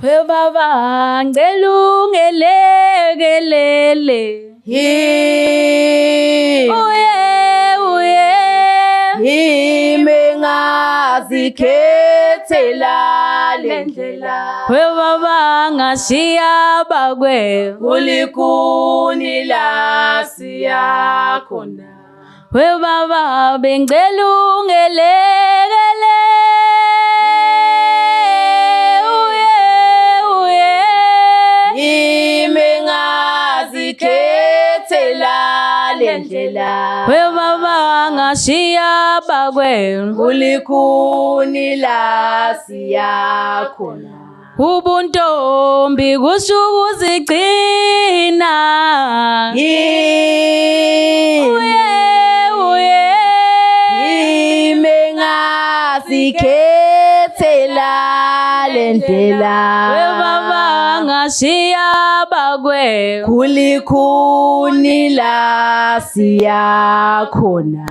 we baba ngicela ungelekelele uye Yimi ngazikhethela lendlela we baba ngashiya bakwe ulikuni la siyakhona we baba bengicela ungelekelele Yimi ngazikhethela lendlela we baba ngashiya bakwe ulikuni la siyakhona ubuntombi kusho ukuzigcina Yimi ngazikhethela lendlela we baba ngashiya bakwe kulikhuni la siyakhona.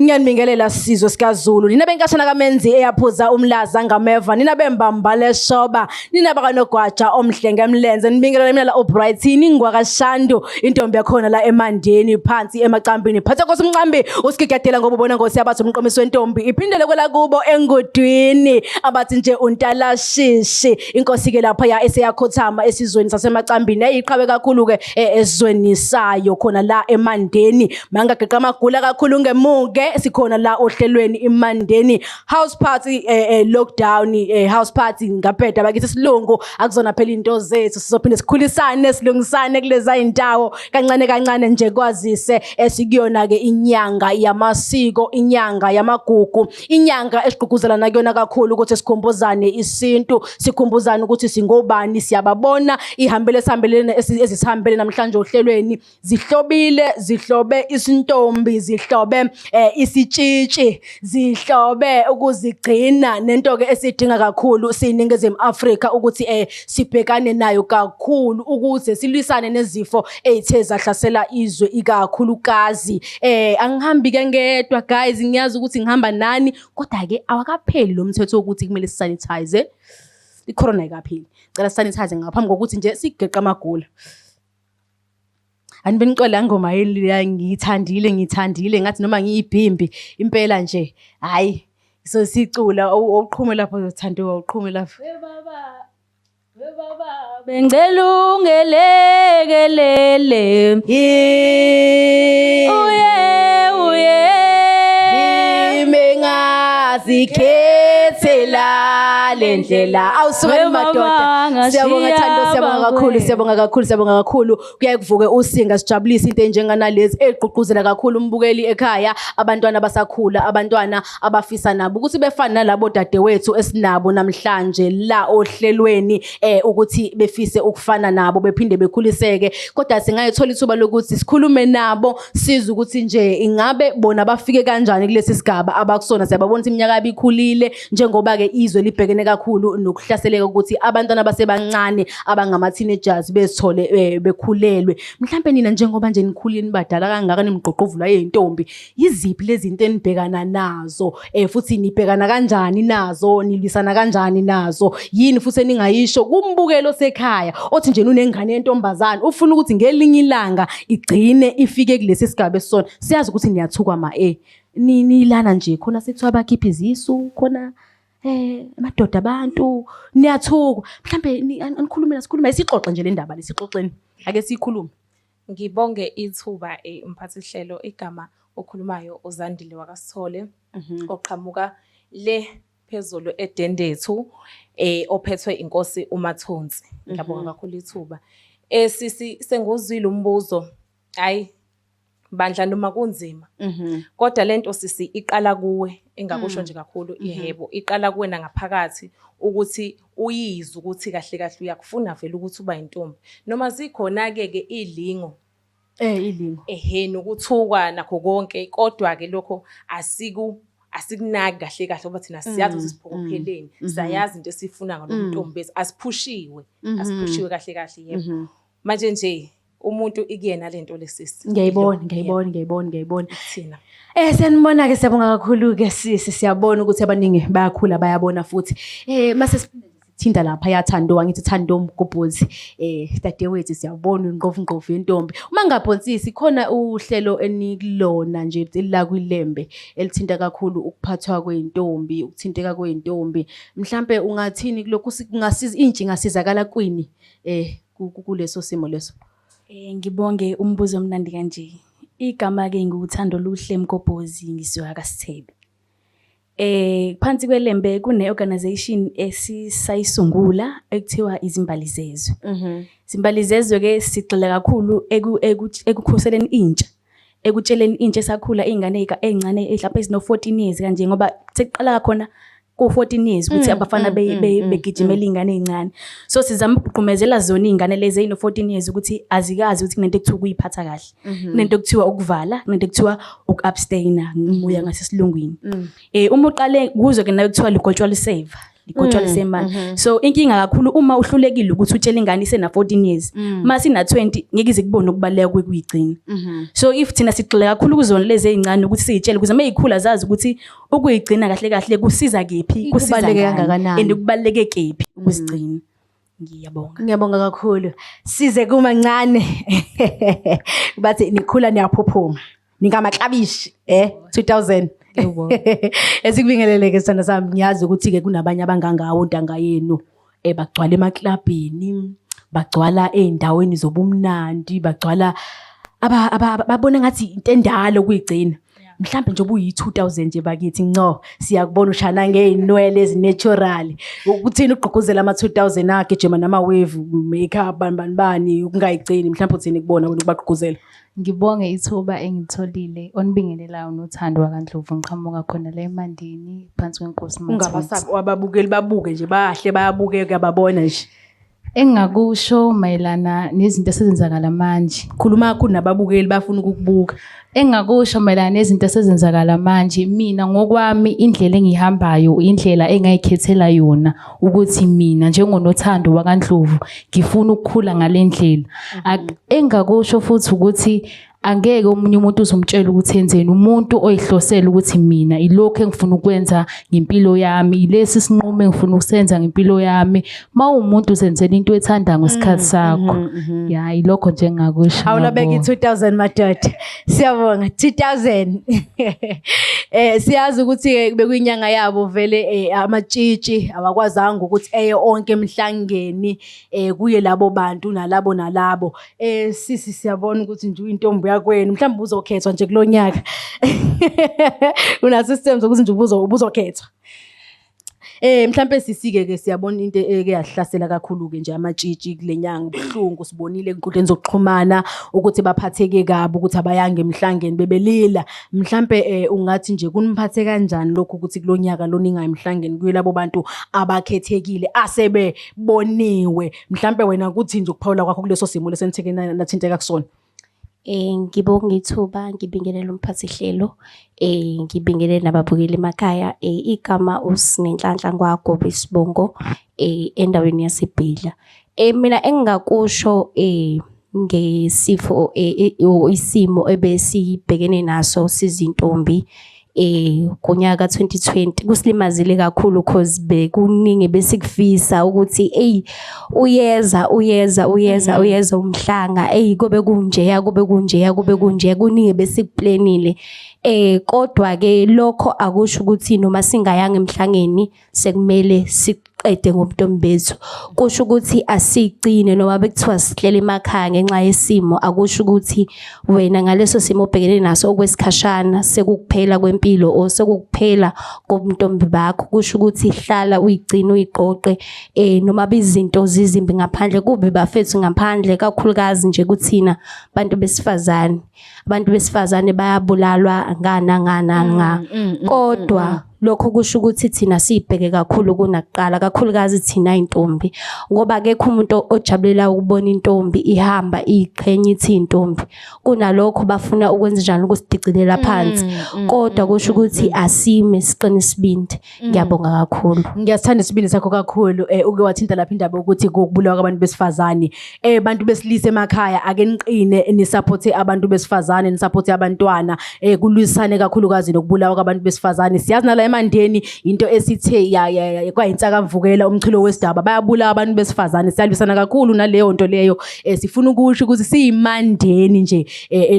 Ngiyanibingelela Sizwe sikaZulu. Nina benkashana kaMenzi eyaphuza umlaza ngameva. Nina bembamba leshoba. Nina bakanogwaja omhle ngemlenze. Nibingelela mina la Obrighton ingwakashando. Intombi yakhona la eMandeni phansi emacambini. Phatha Nkosi Mncambi usigigadela ngoba ubona Nkosi yabathi umqomiso wentombi. Iphindele kwela kubo engudwini abathi nje untalashishi. Inkosi ke lapha ya eseyakhothama esizweni sasemacambini. Eyiqhawe kakhulu ke ezweni sayo khona la eMandeni. Mangageqa amagula kakhulu ngemuke sikhona la ohlelweni iMandeni house party lockdown house party ngapheda bakithi silungu akuzona phela into zethu sizophinde sikhulisane silungisane kuleza indawo kancane nje kwazise esikuyona ke inyanga yamasiko inyanga yamagugu inyanga esigqugquzelana kuyona kakhulu ukuthi sikhumbuzane isintu sikhumbuzane ukuthi singobani siyababona ihambele sihambelene ezisihambele namhlanje ohlelweni zihlobile zihlobe isintombi zihlobe isitshitshi zihlobe ukuzigcina nento ke esidinga kakhulu siyiningizimu Afrika ukuthi sibhekane nayo kakhulu ukuze silwisane nezifo ezithe zahlasela izwe ikakhulukazi angihambi ke ngedwa guys ngiyazi ukuthi ngihamba nani kodwa ke awakapheli lo mthetho ukuthi kumele sisanitize icorona ayikapheli cela sanitize ngaphambi kokuthi nje sigeqa amagula Anibenicola ngoma yeli ngiyithandile ngathi noma ngiyibhimbi impela nje hayi so sicula uqhume lapho uzothandwa uqhume lapho we baba bengicela ungelekelele Yimi ngazikhethela lendlela awusuka madoda siyabonga Thando siyabonga kakhulu kuyaye kuvuke usinga sijabulisa into enjenganalezi egqugquzela kakhulu umbukeli ekhaya abantwana basakhula abantwana abafisa nabo ukuthi befana nalabo dadewethu esinabo namhlanje la ohlelweni ukuthi befise ukufana nabo bephinde bekhuliseke kodwa singayithola ithuba lokuthi sikhulume nabo siza ukuthi nje ingabe bona bafike kanjani kulesi sigaba abakusona siyababona ukuthi iminyaka yabikhulile njengoba ke izwe libhekene kakhulu nokuhlaseleka ukuthi abantwana basebancane abangama teenagers bezithole bekhulelwe mhlambe nina njengoba nje nikhulile nibadala kangaka nimgqoqovula yeintombi yiziphi lezi zinto enibhekana nazo futhi nibhekana kanjani nazo nilisana kanjani nazo yini futhi ningayisho kumbukelo sekhaya othi nje unengane yentombazana ufuna ukuthi ngelinye ilanga igcine ifike kulesi sigaba esona siyazi ukuthi niyathukwa nilana nje khona sethu abakhipha izisu khona amadoda abantu niyathukwa mhlambe anikhulume isixoxe nje le ndaba lesixoxeni ake siyikhulume ngibonge ithuba umphathihlelo igama okhulumayo uZandile wakasithole oqhamuka le phezulu edendethu ophethwe inkosi uMathonsi ngiyabonga kakhulu ithuba sisi sengozwile umbuzo hayi bandla noma kunzima kodwa lento sisi iqala kuwe engakusho nje kakhulu ihebo iqala kuwena ngaphakathi ukuthi uyizwe ukuthi kahle kahle uyakufuna vele ukuthi uba intombi noma zikhona ke ilingo ilingo nokuthukwa nakho konke kodwa ke lokho asikunaki kahle kahle ngoba thina siyazi ukuthi siphokopheleni siyazi into esifuna ngalomuntu asiphushiwe kahle kahle yebo manje nje umuntu ikuyena lento lesisi ngiyayibona thina senibona ke siyabonga kakhulu ke sisi siyabona ukuthi abaningi bayakhula bayabona futhi mase ngithinta lapha yathandowa ngithi Thando Mgobhozi dadewethu siyabona ingqovu yentombi uma ngabhonsisi khona uhlelo enikulona nje la kwilembe elithinta kakhulu ukuphathwa kweintombi ukuthinteka kweintombi mhlambe ungathini kulokhu kungasiza intsha ingasizakala kwini kuleso simo leso. Ngibonge umbuzo omnandi kanje. Igama ke ngikuthando luhle Mgobhozi ngisiwa kaSithebe. Phansi kwelembe kune organization esisayisungula ekuthiwa izimbali zezwe. Izimbali zezwe ke sigxila kakhulu ekukhuseleni intsha. Ekutsheleni intsha esakhula ingane ezincane mhlawumbe ezino 14 years kanje ngoba sekuqala khona ku 14 years ukuthi abafana begijimela ingane ezincane. So sizama ukugqumezela zona ingane lezi ezino 14 years ukuthi azikazi ukuthi kunento ekuthiwa ukuyiphatha kahle. Kunento ekuthiwa ukuvala, kunento ekuthiwa ukabstainer ngoya ngasesilungwini. Uma uqale kuzo ke nayo ekuthiwa ligotshwa liseva. Ligotshwa lisemali. So inkinga kakhulu uma uhlulekile ukuthi utshele ingane isena 14 years. Mase ina 20 ngeke izikubone ukubaleka kwekuyigcina. So if thina sigxile kakhulu kuzona lezi ezincane ukuthi siyitshele ukuze mayikhula zazi ukuthi ukuyigcina kahle kusiza kephi, kusibaleke kangakanani and kubaleke kephi ukuzigcina. Ngiyabonga kakhulu. Size kumancane. Bathi nikhula niyaphuphuma. Ningamaklabishi 2000. Yebo. Esikubingeleleke sithanda sami ngiyazi ukuthi ke kunabanye abangangawo ntanga yenu bagcwala emaklabini, bagcwala eindaweni zobumnandi, bagcwala babona ngathi into endalo kuyigcina. Mhlambe nje ubuyi 2000 nje bakithi nco siyakubona ushana ngeinwele ezinatural ukuthini ugqugquzela ama 2000 agejema nama wave makeup bani ukungayigcini mhlambe uthini kubona wena ukubagqugquzela. Ngibonge ithuba engitholile onibingelelayo noThando kaNdlovu ngiqhamuka khona la eMandini phansi kwenkosi Mthunzi. Ungabasabi wababukeli babuke nje bahle bayabukeka babona nje. Engakusho mayelana nezinto esezenzakala manje. Khuluma kunababukeli bafuna ukukubuka. Engakusho mayelana nezinto esezenzakala manje mina ngokwami indlela engihambayo indlela engayikhethela yona ukuthi mina njengoNothando wakaNdlovu ngifuna ukukhula ngalendlela. Engakusho futhi ukuthi angeke omunye umuntu uzomtshela ukuthi enzeni umuntu oyihlosela ukuthi mina ilokho engifuna ukwenza ngempilo yami ilesi sinqumo engifuna ukusenza ngempilo yami umuntu uzenzela into ethanda ngesikhathi sakho ya ilokho nje engakusho. Awulabeka i2000 madoda siyabonga 2000 siyazi ukuthi bekuyinyanga yabo vele amatshitshi awakwazanga ukuthi onke emhlangeni kuye labo bantu nalabo sisi siyabona ukuthi nje intombi kwenu mhlawumbe uzokhethwa nje kulonyaka una systems ukuthi nje ubuzokhethwa mhlawumbe sisike ke siyabona into eke yahlasela kakhulu ke nje amatshitshi kulenyanga ubhlungu sibonile enkundleni zokuxhumana ukuthi baphatheke kabi ukuthi abayanga emhlangeni bebelila mhlawumbe ungathi nje kuniphathe kanjani lokho ukuthi kulonyaka loninga emhlangeni kuyelabo bantu abakhethekile asebeboniwe mhlawumbe wena kuthi nje ukuphawula kwakho kuleso simo lesenithekena nathinteka kusona. Ngibonga ithuba ngibingelela umphathihlelo ngibingelela nababukeli emakhaya igama uSinenhlanhla Ngwagobe Sibongo endaweni yaseBhila. Mina engingakusho ngesifo isimo ebesibhekene naso sizintombi kunyaka 2020 kusilimazile kakhulu cause bekuningi besikufisa ukuthi uyeza umhlanga kube kunje kuningi besikuplanile kodwa ke lokho akusho ukuthi noma singayanga emhlangeni sekumele siqede ngobuntombi bethu. Kusho ukuthi asigcine noma bekuthiwa sihlele emakhaya ngenxa yesimo akusho ukuthi wena ngaleso simo obhekene naso okwesikhashana sekukuphela kwempilo o sekukuphela kobuntombi bakho. Kusho ukuthi hlala uyigcina uyiqoqe noma bizinto zizimbi ngaphandle kube bafethu ngaphandle kakhulukazi nje kuthina abantu besifazane. Abantu besifazane bayabulalwa ngana kodwa lokho kusho ukuthi thina sibheke kakhulu kunakuqala kakhulukazi thina intombi ngoba akekho umuntu ojabulela ukubona intombi ihamba iqhenye ithi intombi kunalokho bafuna ukwenza njani ukusidicilela phansi kodwa kusho ukuthi asime siqine isibindi. Ngiyabonga kakhulu. Ngiyasithanda isibindi sakho kakhulu uke wathinta lapha indaba ukuthi kokubulawa kwabantu besifazane abantu besilisa emakhaya ake niqine ni support abantu besifazane ni support abantwana kulwisane kakhulukazi nokubulawa kwabantu besifazane. Siyazi nala Emandeni into esithe kwayinsaka-mvukela umchulo wesidaba bayabulawa abantu besifazane siyalwisana kakhulu naleyo nto leyo sifuna ukusho ukuthi siyimandeni nje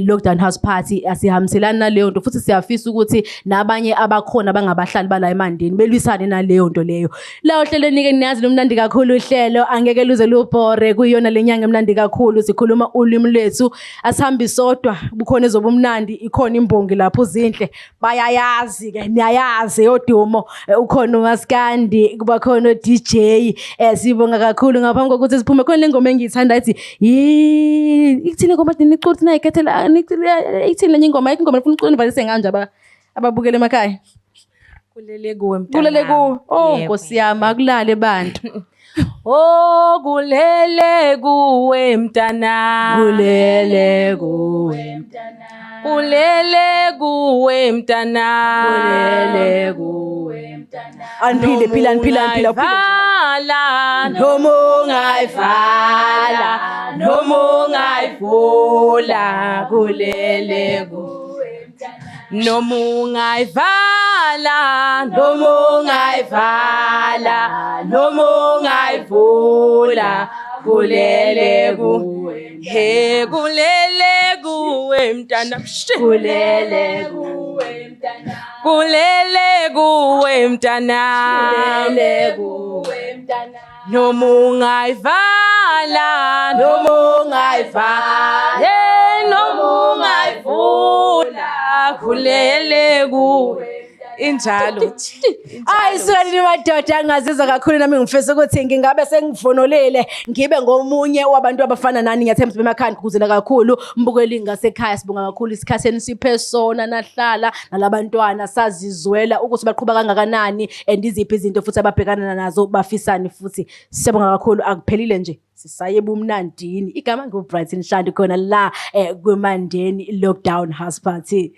lockdown house party asihambiselani naleyo nto futhi siyafisa ukuthi nabanye abakhona bangabahlali bala Emandeni belwisane naleyo nto leyo la ohlelweni-ke niyazi lumnandi kakhulu uhlelo angeke luze lubhore kuyiyona lenyanga emnandi kakhulu sikhuluma ulimi lwethu asihambi sodwa bukhona ezobumnandi ikhona imbongi lapho Zinhle bayayazi-ke niyayazi odumo ukhona uMaskandi kuba khona DJ sibonga kakhulu ngaphambi kokuthi siphume khona le ngoma engiyithanda ethi ikuthini ngoma nicuthi nayikhethela ikuthini lenye ingoma ingoma efuna uculo nivalise nganje ababukele emakhaya kulele kuwe mntana kulele ku Nkosi yami akulale bantu oh kulele kuwe mntana kulele kuwe kulele kuwe mntana kulele kuwe Anphile vala noma ungayifala noma ungayivula kulele kuwe noma ungayivala noma ungayifala noma ungayivula kulele kuwe he kulele kuwe mntana kulele kuwe mntana kulele kuwe mntana kulele kuwe mntana noma ungayivala noma ungayifala he noma ungayivula kulele kuwe injalo Ayisukani madoda angazizwa kakhulu nami ngifisa ukuthi ngingabe sengivunulile ngibe ngomunye wabantu abafana nani ngiyathemba bemakhaya ngikuzela kakhulu mbukeli ngasekhaya sibonga kakhulu isikhatheni siphe sona nahlala nalabantwana sazizwela ukuthi baqhubeka kangakanani and iziphi izinto futhi ababhekana nazo bafisani futhi siyabonga kakhulu akuphelile nje sisaye bumnandini igama nguBrighton Shandi khona la kweMandeni lockdown house party.